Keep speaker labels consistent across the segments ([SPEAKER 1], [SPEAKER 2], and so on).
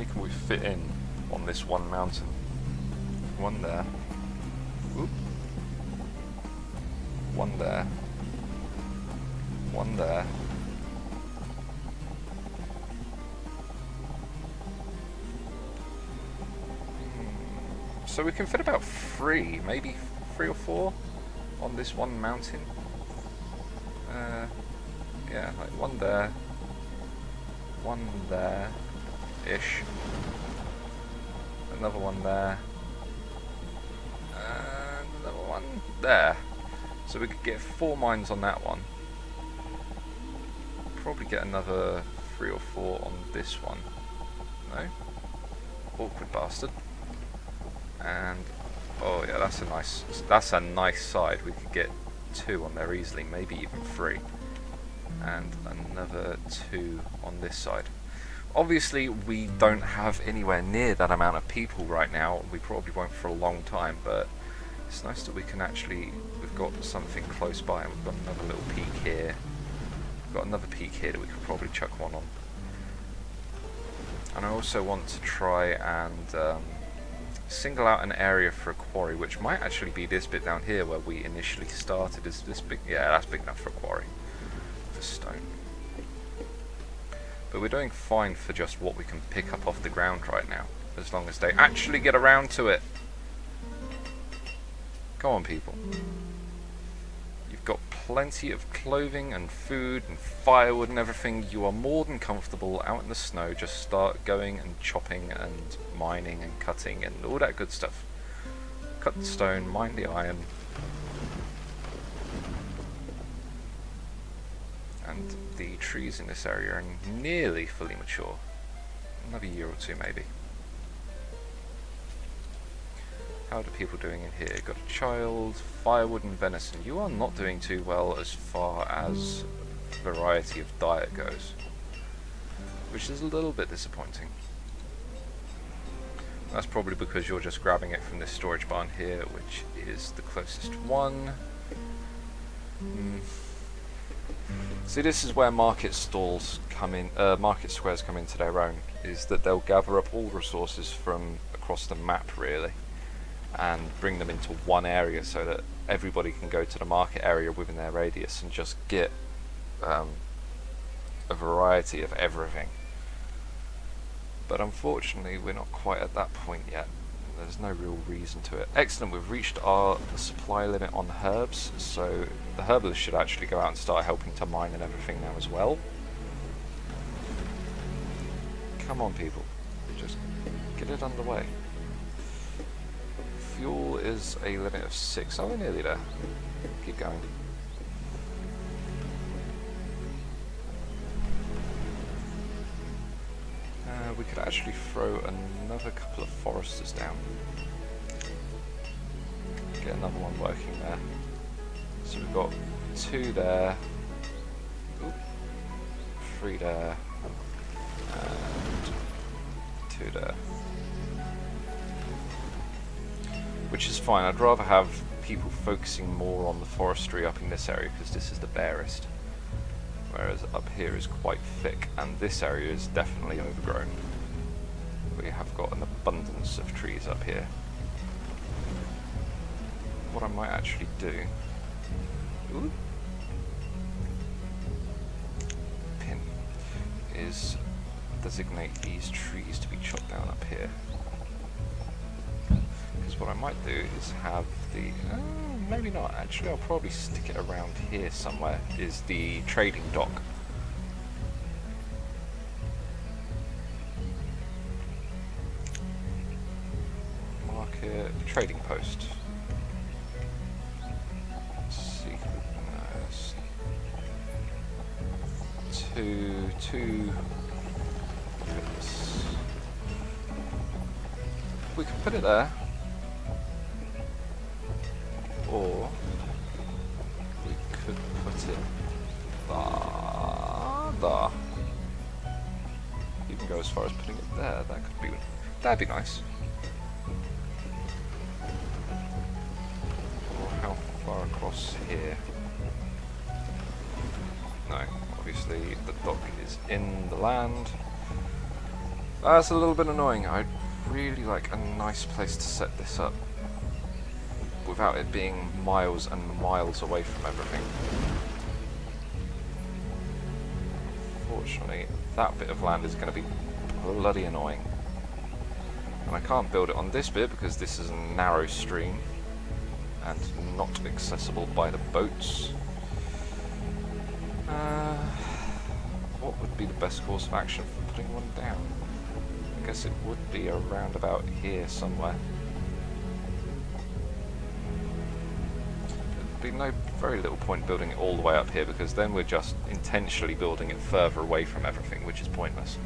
[SPEAKER 1] many can we fit in on this one mountain? One there. Oop. One there. One there. So we can fit about 3, maybe 3 or 4 on this one mountain. Yeah, like one there. One there-ish. Another one there. And another one there. So we could get 4 mines on that one. Probably get another 3 or 4 on this one. No? Awkward bastard. And oh yeah, that's a nice side. We could get 2 on there easily, maybe even 3. And another 2 on this side. Obviously we don't have anywhere near that amount of people right now. We probably won't for a long time, but it's nice that we can actually, we've got something close by, and we've got another little peak here. We've got another peak here that we could probably chuck one on. And I also want to try and single out an area for a quarry, which might actually be this bit down here where we initially started. Is this big? Yeah, that's big enough for a quarry. For stone. But we're doing fine for just what we can pick up off the ground right now, as long as they actually get around to it. Come on, people. You've got plenty of clothing and food and firewood and everything. You are more than comfortable out in the snow. Just start going and chopping and mining and cutting and all that good stuff. Cut the stone, mine the iron. And the trees in this area are nearly fully mature. Another year or 2 maybe. How are the people doing in here? Got a child, firewood and venison. You are not doing too well as far as variety of diet goes, which is a little bit disappointing. That's probably because you're just grabbing it from this storage barn here, which is the closest one. See, this is where market stalls come in, market squares come into their own, is that they'll gather up all resources from across the map, really, and bring them into one area so that everybody can go to the market area within their radius and just get a variety of everything. But unfortunately we're not quite at that point yet. There's no real reason to it. Excellent, we've reached our supply limit on herbs, so the herbalist should actually go out and start helping to mine and everything now as well. Come on, people, just get it underway. Fuel is a limit of 6. Oh, we're nearly there. Keep going. We could actually throw another couple of foresters down. Get another one working there. So we've got 2 there. Oop, 3 there. And 2 there. Which is fine. I'd rather have people focusing more on the forestry up in this area because this is the barest, whereas up here is quite thick and this area is definitely overgrown. We have got an abundance of trees up here. What I might actually do, pin, is designate these trees to be chopped down up here. Because what I might do is have the, maybe not, actually I'll probably stick it around here somewhere, is the trading dock. Market, trading post. Let's see, two, we can put it there. Or we could put it there. You can go as far as putting it there. That'd be nice. Or how far across here? No, obviously the dock is in the land. That's a little bit annoying. I'd really like a nice place to set this up without it being miles and miles away from everything. Fortunately, that bit of land is going to be bloody annoying. And I can't build it on this bit because this is a narrow stream and not accessible by the boats. What would be the best course of action for putting one down? I guess it would be around about here somewhere. There'd be very little point building it all the way up here, because then we're just intentionally building it further away from everything, which is pointless.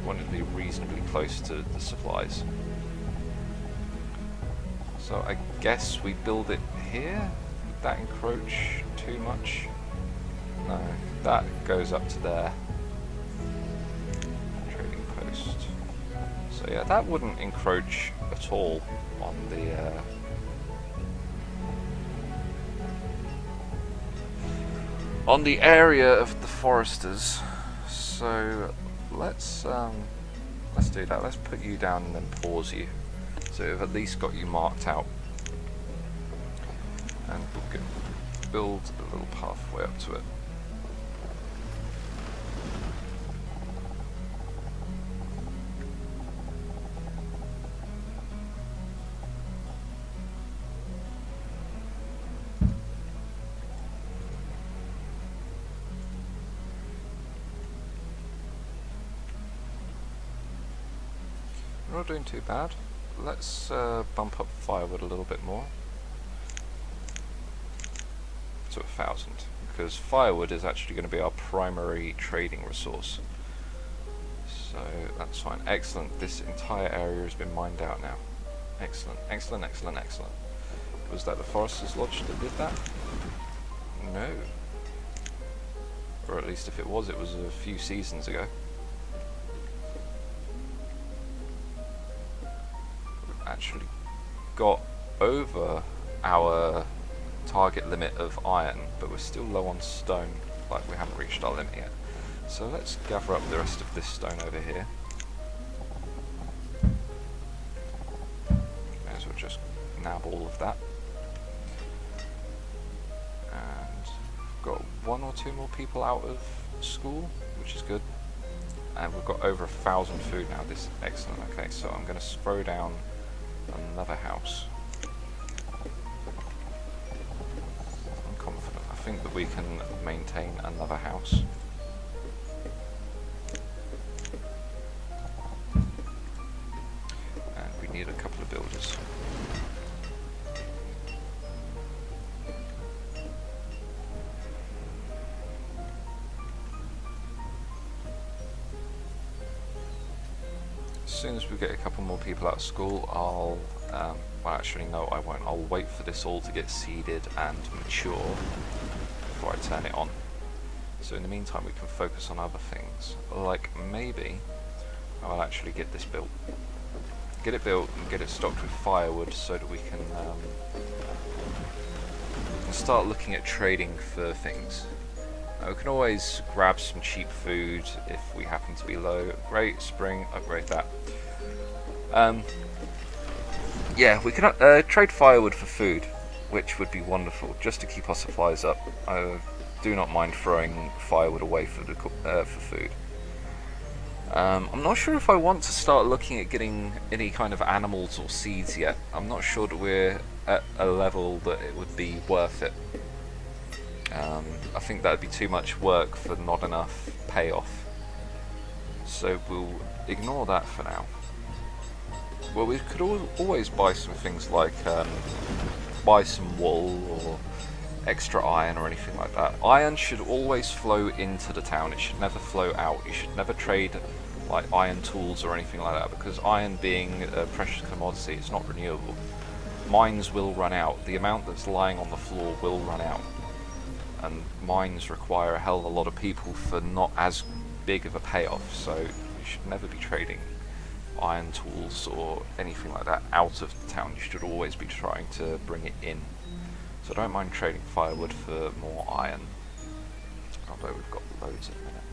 [SPEAKER 1] We want it to be reasonably close to the supplies. So I guess we build it here? Would that encroach too much? No, that goes up to there. Trading post. So yeah, that wouldn't encroach at all on the area of the foresters. So let's do that. Let's put you down and then pause you. So we've at least got you marked out. And we'll build a little pathway up to it. We're not doing too bad. Let's bump up firewood a little bit more to 1,000, because firewood is actually going to be our primary trading resource. So that's fine. Excellent. This entire area has been mined out now. Excellent, excellent, excellent, excellent. Was that the Forester's Lodge that did that? No. Or at least if it was a few seasons ago. Actually got over our target limit of iron, but we're still low on stone, like we haven't reached our limit yet. So let's gather up the rest of this stone over here. May as well just nab all of that. And we've got 1 or 2 more people out of school, which is good. And we've got over 1,000 food now. This is excellent. Okay, so I'm going to throw down another house. I'm confident. I think that we can maintain another house. And we need a couple of builders. As soon as we get a couple more people out of school, I'll, well actually no I won't, I'll wait for this all to get seeded and mature before I turn it on. So in the meantime we can focus on other things, like maybe I'll actually get this built. Get it built and get it stocked with firewood so that we can start looking at trading for things. We can always grab some cheap food if we happen to be low. Great, spring, upgrade that. Yeah, we can trade firewood for food, which would be wonderful, just to keep our supplies up. I do not mind throwing firewood away for food. I'm not sure if I want to start looking at getting any kind of animals or seeds yet. I'm not sure that we're at a level that it would be worth it. I think that would be too much work for not enough payoff. So we'll ignore that for now. Well, we could always buy some things like buy some wool or extra iron or anything like that. Iron should always flow into the town, it should never flow out. You should never trade like iron tools or anything like that, because iron being a precious commodity, it's not renewable. Mines will run out, the amount that's lying on the floor will run out. And mines require a hell of a lot of people for not as big of a payoff, so you should never be trading iron tools or anything like that out of the town. You should always be trying to bring it in. So I don't mind trading firewood for more iron, although we've got loads at the minute.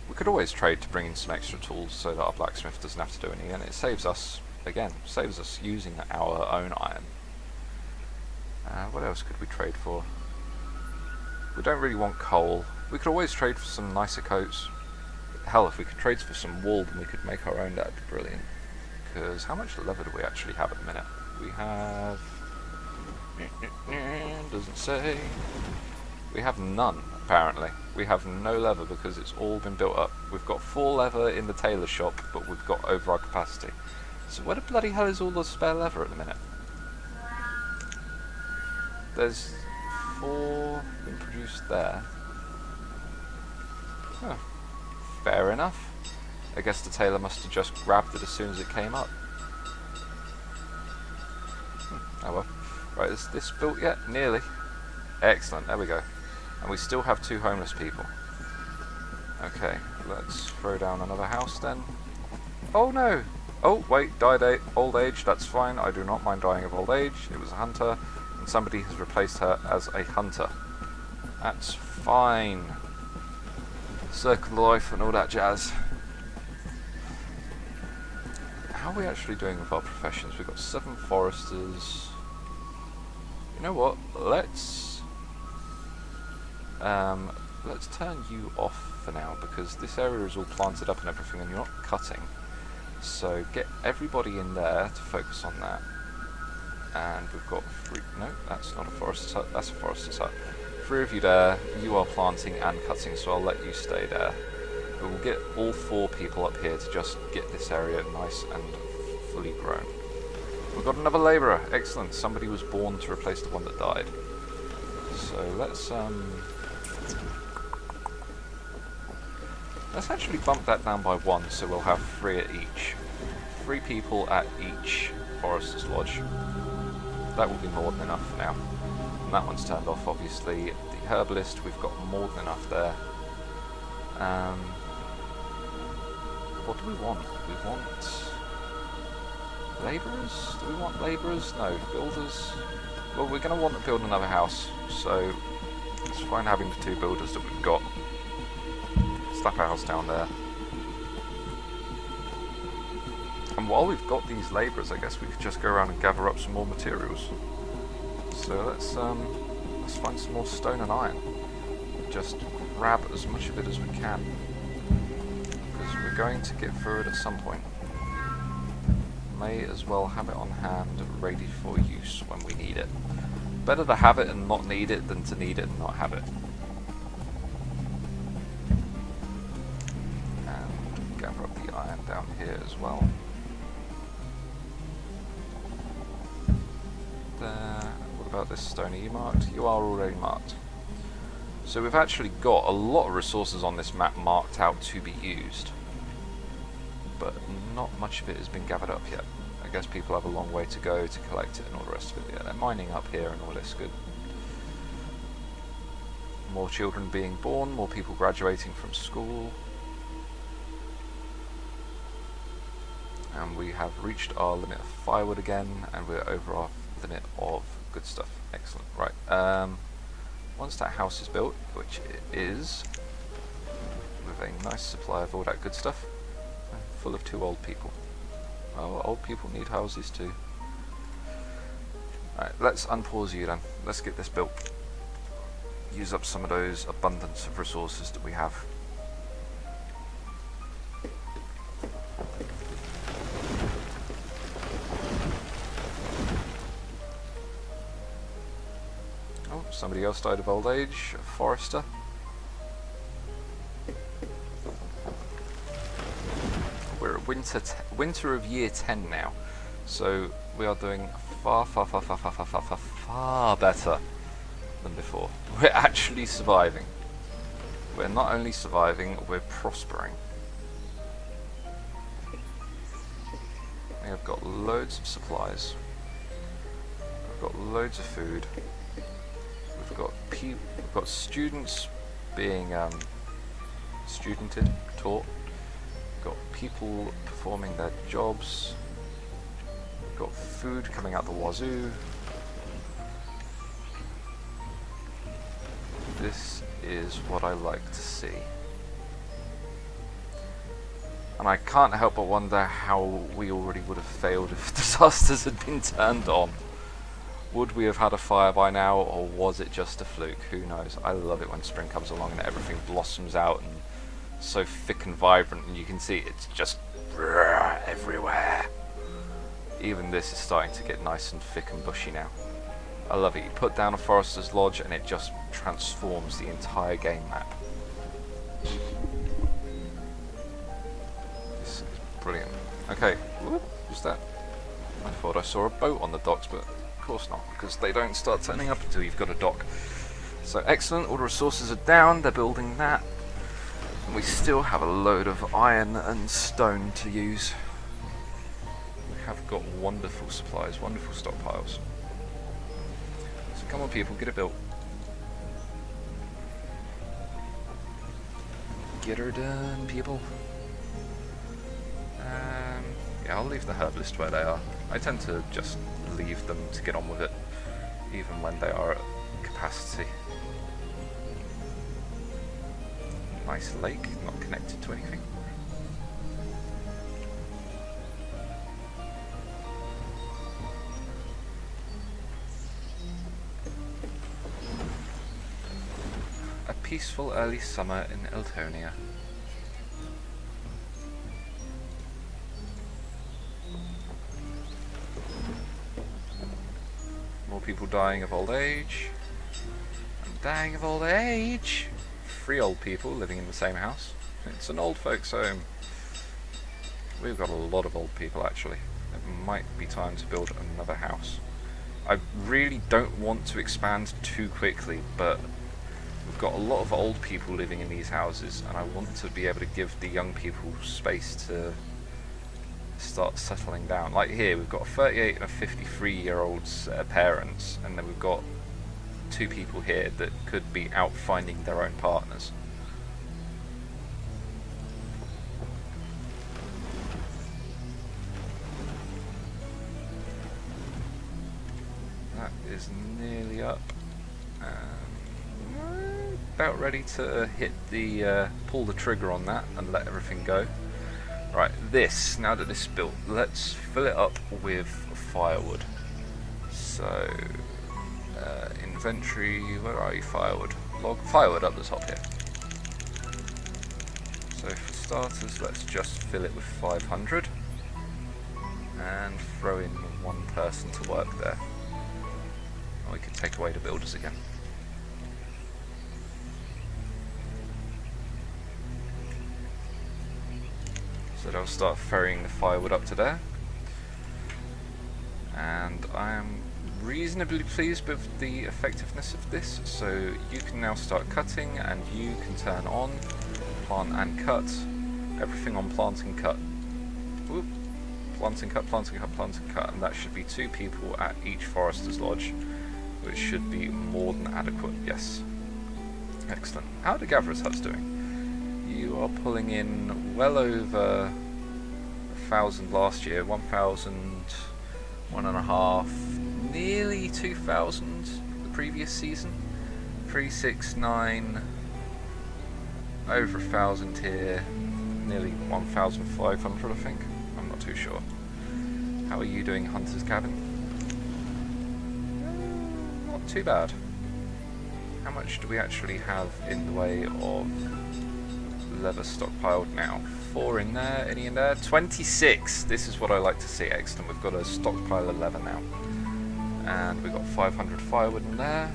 [SPEAKER 1] We could always trade to bring in some extra tools so that our blacksmith doesn't have to do any, and it saves us, again, saves us using our own iron. What else could we trade for? We don't really want coal. We could always trade for some nicer coats. Hell, if we could trade for some wool, then we could make our own. That'd be brilliant. Because how much leather do we actually have at the minute? We have... doesn't say. We have none, apparently. We have no leather because it's all been built up. We've got 4 leather in the tailor shop, but we've got over our capacity. So where the bloody hell is all the spare leather at the minute? There's 4 been produced there. Huh. Fair enough. I guess the tailor must have just grabbed it as soon as it came up. Oh well. Right, is this built yet? Nearly. Excellent, there we go. And we still have 2 homeless people. Okay, let's throw down another house then. Oh no! Oh, wait, died old age, that's fine. I do not mind dying of old age. It was a hunter, and somebody has replaced her as a hunter. That's fine. Circle of life and all that jazz. How are we actually doing with our professions? We've got 7 foresters. You know what? Let's turn you off for now, because this area is all planted up and everything, and you're not cutting. So get everybody in there to focus on that. And we've got 3. No, that's not a forester's hut. That's a forester's hut. 3 of you there. You are planting and cutting, so I'll let you stay there. But we'll get all 4 people up here to just get this area nice and fully grown. We've got another labourer. Excellent. Somebody was born to replace the one that died. So let's actually bump that down by 1, so we'll have 3 at each. 3 people at each forester's lodge. That will be more than enough for now. And that one's turned off, obviously. The herbalist, we've got more than enough there. What do we want? We want labourers? Do we want labourers? No. Builders? Well, we're going to want to build another house, so it's fine having the 2 builders that we've got. Slap a house down there. And while we've got these labourers, I guess we could just go around and gather up some more materials. So let's find some more stone and iron. Just grab as much of it as we can, because we're going to get through it at some point. May as well have it on hand, ready for use when we need it. Better to have it and not need it than to need it and not have it. And gather up the iron down here as well. There. What about this stone? Are you marked? You are already marked. So we've actually got a lot of resources on this map marked out to be used, but not much of it has been gathered up yet. I guess people have a long way to go to collect it and all the rest of it. Yeah, they're mining up here and all this good. More children being born, more people graduating from school. And we have reached our limit of firewood again, and we're over our limit of good stuff. Excellent. Right. Once that house is built, which it is, with a nice supply of all that good stuff, full of 2 old people. Oh, old people need houses too. Alright, let's unpause you then. Let's get this built. Use up some of those abundance of resources that we have. Oh, somebody else died of old age, a forester. We're at winter of year 10 now, so we are doing far better than before. We're actually surviving. We're not only surviving, we're prospering. We have got loads of supplies. We've got loads of food. We've got students being taught. Got people performing their jobs. Got food coming out the wazoo. This is what I like to see. And I can't help but wonder how we already would have failed if disasters had been turned on. Would we have had a fire by now, or was it just a fluke? Who knows? I love it when spring comes along and everything blossoms out and so thick and vibrant, and you can see it's just everywhere. Even this is starting to get nice and thick and bushy now. I love it. You put down a Forester's Lodge and it just transforms the entire game map. This is brilliant. Okay, what's that? I thought I saw a boat on the docks, but of course not, because they don't start turning up until you've got a dock. So excellent, all the resources are down, they're building that. And we still have a load of iron and stone to use. We have got wonderful supplies, wonderful stockpiles. So come on people, get it built. Get her done, people. Yeah, I'll leave the herbalist where they are. I tend to just leave them to get on with it, even when they are at capacity. Nice lake, not connected to anything. A peaceful early summer in Eltonia. More people dying of old age. I'm dying of old age. 3 old people living in the same house. It's an old folks home. We've got a lot of old people actually. It might be time to build another house. I really don't want to expand too quickly, but we've got a lot of old people living in these houses, and I want to be able to give the young people space to start settling down. Like here, we've got a 38 and a 53-year-old parents, and then we've got 2 people here that could be out finding their own partners. That is nearly up. About ready to hit the pull the trigger on that and let everything go. Right, this, now that this is built, let's fill it up with firewood. So, inventory, where are you? Firewood. Firewood up the top here. So for starters, let's just fill it with 500 and throw in 1 person to work there. And we can take away the builders again. So they'll start ferrying the firewood up to there. And I am reasonably pleased with the effectiveness of this. So you can now start cutting, and you can turn on plant and cut. Everything on plant and cut. Whoop. Plant and cut, plant and cut, plant and cut. And that should be 2 people at each Forester's Lodge, which should be more than adequate, yes. Excellent. How are the Gatherer's Huts doing? You are pulling in well over 1,000 last year, 1,000, 1.5, nearly 2,000 the previous season. 369, over 1,000 here, nearly 1,500 I think. I'm not too sure. How are you doing, Hunter's Cabin? Not too bad. How much do we actually have in the way of leather stockpiled now? 4 in there, any in there? 26! This is what I like to see. Excellent, we've got a stockpile of leather now. And we've got 500 firewood in there.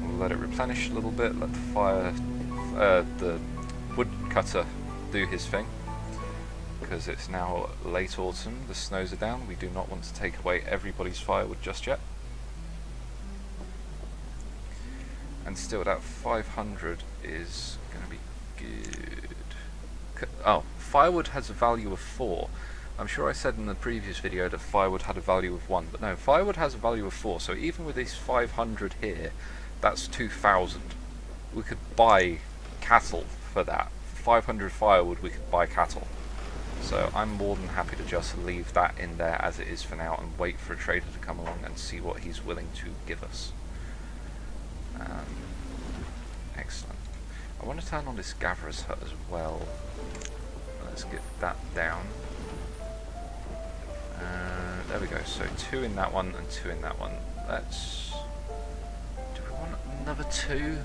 [SPEAKER 1] We'll let it replenish a little bit, let the woodcutter do his thing. Because it's now late autumn, the snows are down, we do not want to take away everybody's firewood just yet. And still that 500 is going to be good. Oh, firewood has a value of 4. I'm sure I said in the previous video that firewood had a value of 1, but no, firewood has a value of 4, so even with these 500 here, that's 2,000. We could buy cattle for that. 500 firewood, we could buy cattle. So I'm more than happy to just leave that in there as it is for now and wait for a trader to come along and see what he's willing to give us. Excellent. I want to turn on this gatherer's hut as well. Let's get that down. There we go, so 2 in that one and 2 in that one. Let's... do we want another 2?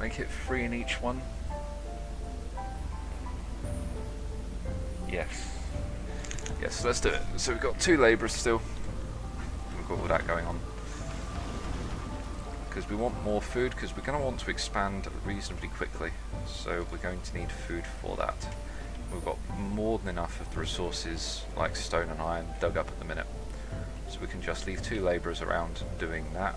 [SPEAKER 1] Make it 3 in each one? Yes. Yes, let's do it. So we've got 2 labourers still. We've got all that going on. Because we want more food, because we're going to want to expand reasonably quickly. So we're going to need food for that. We've got more than enough of the resources like stone and iron dug up at the minute. So we can just leave 2 labourers around doing that.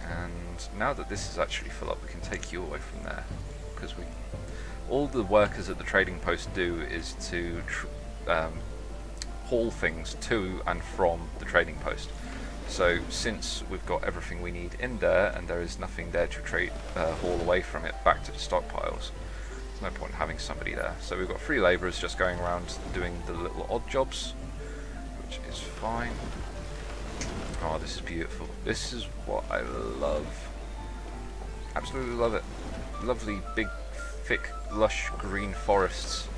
[SPEAKER 1] And now that this is actually full up, we can take you away from there. Because all the workers at the trading post do is to haul things to and from the trading post. So since we've got everything we need in there and there is nothing there to haul away from it back to the stockpiles, there's no point in having somebody there. So we've got 3 labourers just going around doing the little odd jobs, which is fine. Oh, this is beautiful. This is what I love. Absolutely love it. Lovely, big, thick, lush green forests.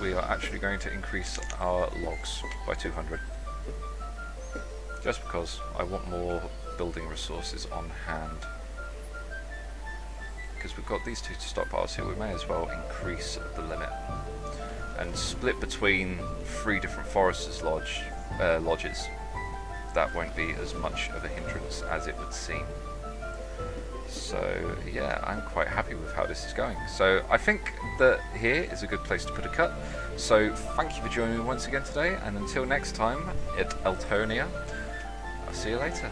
[SPEAKER 1] We are actually going to increase our logs by 200. Just because I want more building resources on hand. Because we've got these 2 stockpiles here, we may as well increase the limit. And split between 3 different foresters' lodges. That won't be as much of a hindrance as it would seem. So yeah, I'm quite happy with how this is going. So I think that here is a good place to put a cut. So thank you for joining me once again today, and until next time at Eltonia, I'll see you later.